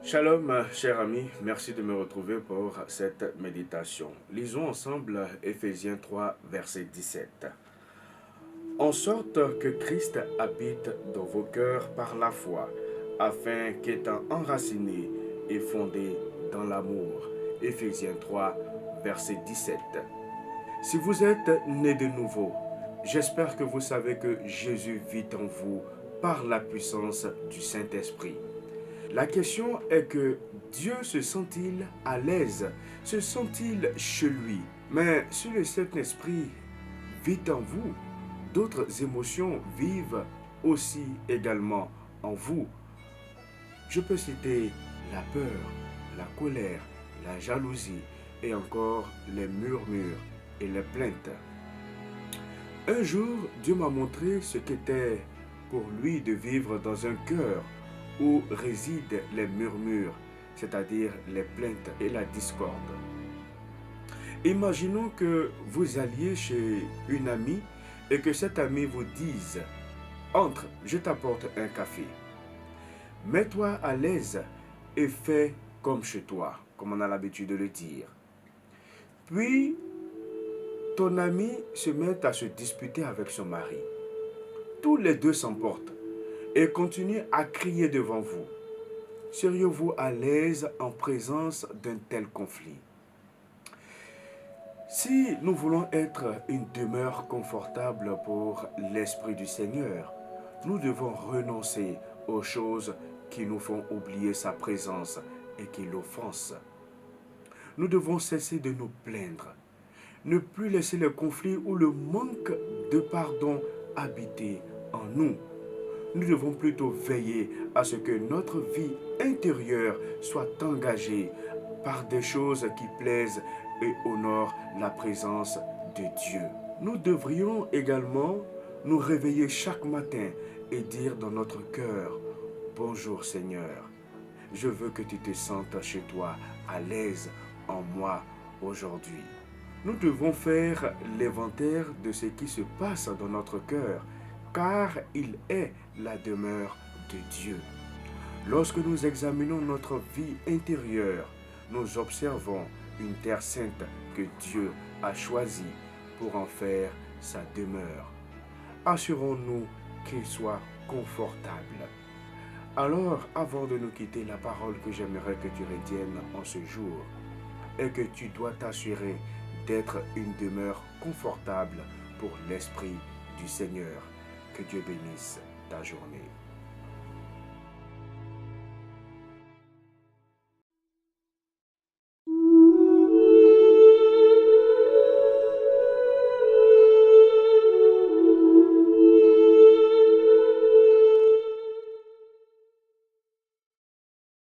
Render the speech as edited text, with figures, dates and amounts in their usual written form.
Shalom, cher ami, merci de me retrouver pour cette méditation. Lisons ensemble Éphésiens 3, verset 17. En sorte que Christ habite dans vos cœurs par la foi, afin qu'étant enraciné et fondé dans l'amour. Éphésiens 3, verset 17. Si vous êtes né de nouveau, j'espère que vous savez que Jésus vit en vous par la puissance du Saint-Esprit. La question est que Dieu se sent-il à l'aise? Se sent-il chez lui? Mais si le Saint-Esprit vit en vous, d'autres émotions vivent aussi également en vous. Je peux citer la peur, la colère, la jalousie et encore les murmures et les plaintes. Un jour, Dieu m'a montré ce qu'était pour lui de vivre dans un cœur où résident les murmures, c'est-à-dire les plaintes et la discorde. Imaginons que vous alliez chez une amie et que cette amie vous dise « Entre, je t'apporte un café. Mets-toi à l'aise et fais comme chez toi », comme on a l'habitude de le dire. Puis, ton ami se met à se disputer avec son mari. Tous les deux s'emportent et continuent à crier devant vous. Seriez-vous à l'aise en présence d'un tel conflit? Si nous voulons être une demeure confortable pour l'Esprit du Seigneur, nous devons renoncer aux choses qui nous font oublier sa présence et qui l'offensent. Nous devons cesser de nous plaindre, ne plus laisser le conflit ou le manque de pardon habiter en nous. Nous devons plutôt veiller à ce que notre vie intérieure soit engagée par des choses qui plaisent et honorent la présence de Dieu. Nous devrions également nous réveiller chaque matin et dire dans notre cœur, « Bonjour Seigneur, je veux que tu te sentes chez toi à l'aise en moi aujourd'hui. » Nous devons faire l'inventaire de ce qui se passe dans notre cœur, car il est la demeure de Dieu. Lorsque nous examinons notre vie intérieure, nous observons une terre sainte que Dieu a choisie pour en faire sa demeure. Assurons-nous qu'il soit confortable. Alors, avant de nous quitter, la parole que j'aimerais que tu retiennes en ce jour est que tu dois t'assurer d'être une demeure confortable pour l'Esprit du Seigneur. Que Dieu bénisse ta journée.